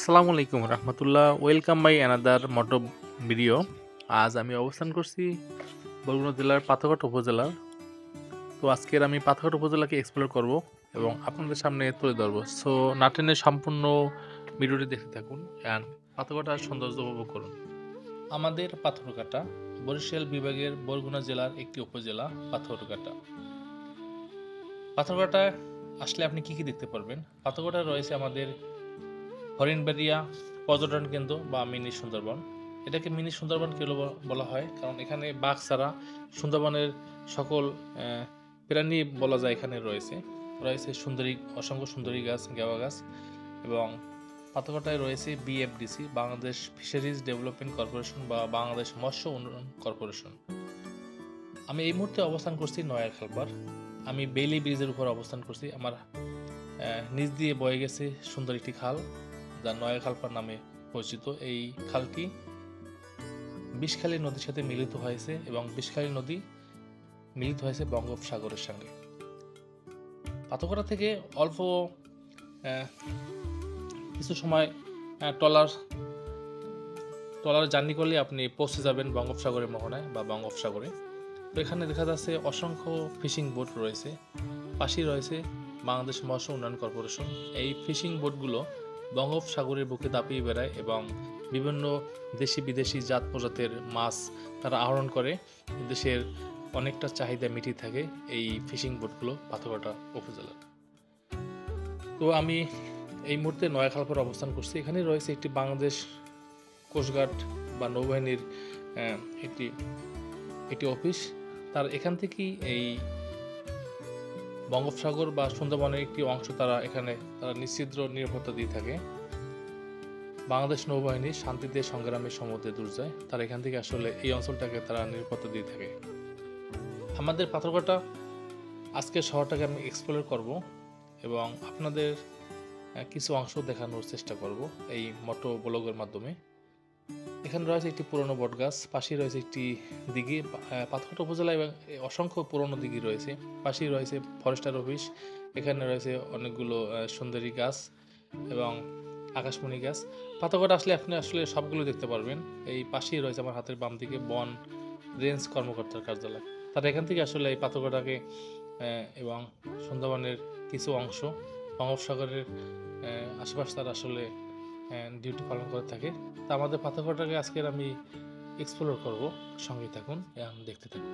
আসসালামু আলাইকুম রহমতুল্লাহ, welcome by another moto video. আজ আমি অবস্থান করছি বরগুনা জেলার পাথরঘাট উপজেলার। তো আজকের আমি পাথরঘাট উপজেলাকে এক্সপ্লোর করব এবং আপনাদের সামনে তুলে ধরবো। সো নাটেনের সম্পূর্ণ ভিডিওটি দেখতে থাকুন অ্যান্ড পাথরঘাটার সৌন্দর্য উপভোগ করুন। আমাদের পাথরঘাটা বরিশাল বিভাগের বরগুনা জেলার একটি উপজেলা। পাথরঘাটা আসলে আপনি কি কি দেখতে পারবেন? পাথরঘাটা রয়েছে আমাদের হরিণবাড়িয়া পর্যটন কেন্দ্র বা মিনি সুন্দরবন। এটাকে মিনি সুন্দরবন কেন বলা হয়? কারণ এখানে বাঘ ছাড়া সুন্দরবনের সকল প্রাণী বলা যায় এখানে রয়েছে সুন্দরী, অসংখ্য সুন্দরী গাছ, গেওয়া গাছ, এবং পাথরঘাটায় রয়েছে BFDC, Bangladesh fisheries development corporation বা বাংলাদেশ মৎস্য উন্নয়ন কর্পোরেশন। আমি এই মুহূর্তে অবস্থান করছি নয়াখালপার। আমি বেইলি ব্রিজের উপর অবস্থান করছি। আমার নিচ দিয়ে বয়ে গেছে সুন্দর একটি খাল, যা নয়াখালপার নামে পরিচিত। এই খালটি বিষখালী নদীর সাথে মিলিত হয়েছে এবং বিষখালী নদী মিলিত হয়েছে বঙ্গোপসাগরের সঙ্গে। পাথরঘাটা থেকে অল্প কিছু সময় ট্রলার জার্নি করলে আপনি পৌঁছে যাবেন বঙ্গোপসাগরের মোহনায় বা বঙ্গোপসাগরে। তো এখানে দেখা যাচ্ছে অসংখ্য ফিশিং বোট রয়েছে। পাশেই রয়েছে বাংলাদেশ মৎস্য উন্নয়ন কর্পোরেশন। এই ফিশিং বোটগুলো বঙ্গোপসাগরের বুকে দাপিয়ে বেড়ায় এবং বিভিন্ন দেশি বিদেশি জাত প্রজাতির মাছ তারা আহরণ করে। দেশের অনেকটা চাহিদা মিটিয়ে থাকে এই ফিশিং বোটগুলো পাথরঘাটা উপজেলার। তো আমি এই মুহূর্তে নয়াখালপার অবস্থান করছি। এখানে রয়েছে একটি বাংলাদেশ কোস্টগার্ড বা নৌবাহিনীর একটি অফিস। তার এখান থেকেই এই বঙ্গোপসাগর বা সুন্দরবনের একটি অংশ তারা নিশ্চিদ্র নিরাপত্তা দিয়ে থাকে। বাংলাদেশ নৌবাহিনী শান্তিতে সংগ্রামের সমুদ্রে দূর যায়, তারা এখান থেকে আসলে এই অঞ্চলটাকে তারা নিরাপত্তা দিয়ে থাকে। আমাদের পাথরঘাটা আজকের শহরটাকে আমি এক্সপ্লোর করব এবং আপনাদের কিছু অংশ দেখানোর চেষ্টা করব এই মোটো ব্লগের মাধ্যমে। এখানে রয়েছে একটি পুরনো বটগাছ, পাশেই রয়েছে একটি দিঘি। পাথরঘাটা উপজেলায় অসংখ্য পুরনো দিঘি রয়েছে। পাশেই রয়েছে ফরেস্টার অফিস। এখানে রয়েছে অনেকগুলো সুন্দরী গাছ এবং আকাশমণি গাছ। পাথরঘাটা আসলে আপনি সবগুলো দেখতে পারবেন। এই পাশেই রয়েছে আমার হাতের বাম দিকে বন রেঞ্জ কর্মকর্তার কার্যালয়। তারা এখান থেকে আসলে এই পাথরঘাটাকে এবং সুন্দরবনের কিছু অংশ বঙ্গোপসাগরের আশেপাশে তারা আসলে ডিউটি পালন করে থাকে। তা আমাদের পাথরঘাটাকে আজকের আমি এক্সপ্লোর করব। সঙ্গে থাকুন, দেখতে থাকুন।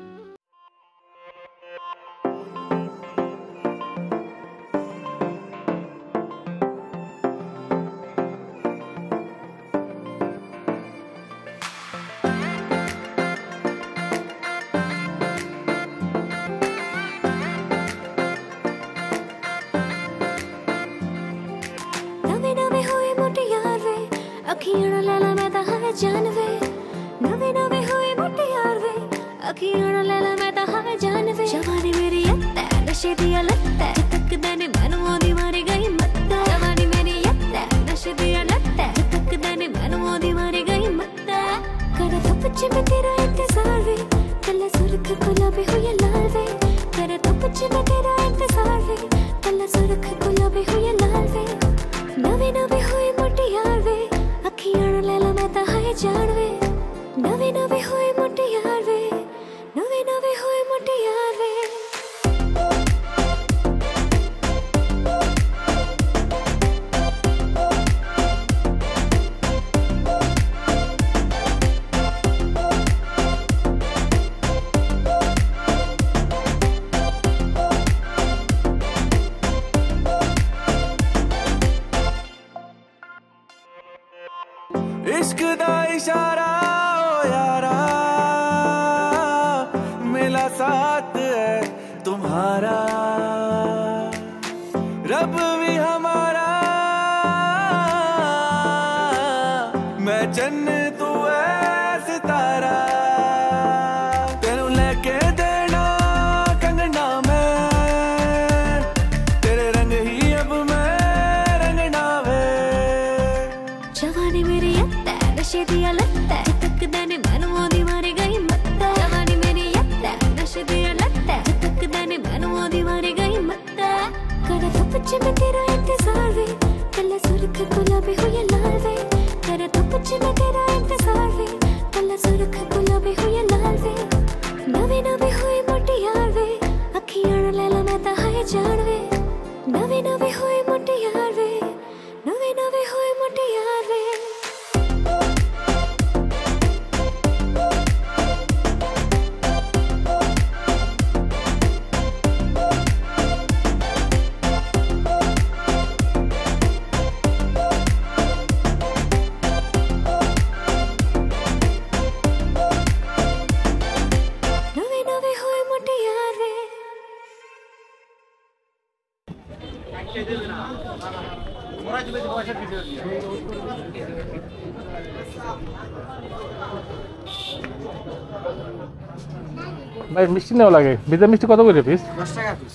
अखियां लैला मैं ता है जानवे, नवे नवे हुए मुटियार वे। अखियां लैला मैं ता है जानवे, जवानी मेरी यत्ता नशे दिया लत्ता, तक देने मैनू ओदी मारी गई मत्ता। जवानी मेरी यत्ता नशे दिया लत्ता, तक देने मैनू ओदी मारी गई मत्ता। करे तो पच्ची में तेरा इंतजार वे, कल्ला सुर्ख गुलाबी हुई लाल वे। करे तो पच्ची में तेरा इंतजार वे, कल्ला सुर्ख गुलाबी हुई लाल वे। नवे नवे हुए मुटियार वे, अखियां लैला मैं ता है जानवे, नवे नवे हुए मुटियार वे, नवे नवे हुए मुटियार वे। इश्क दा इशारा ओ यारा, मिला साथ है तुम्हारा, रब भी हमारा, मैं चन्न तू है सितारा। तेनू लेके देना कंगना में, तेरे रंग ही अब मैं रंगना वे। जवानी मेरी नशे दिया लत्ता, तक देने मैनू ओदी मारी गई मत्ता। जवानी मेरी यत्ता नशे दिया लत्ता, तक देने मैनू ओदी मारी गई मत्ता। करे तो पच्ची में तेरा इंतजार वे, कल्ला सुर्ख गुलाबी हुई लाल वे तेरे धुप च मैं तेरा इंतजार वे कला सुरख गुलाबी हुई लाल वे नवे नवे हुई मोटी यार वे अखियां नाल ले ला मैं तां हाय जान वे नवे नवे हुई मोटी यार वे नवे नवे हुई मोटी यार वे ভাই মিষ্টি নেওয়া লাগে ভিজা মিষ্টি কত করে পিস? 10 টাকা পিস।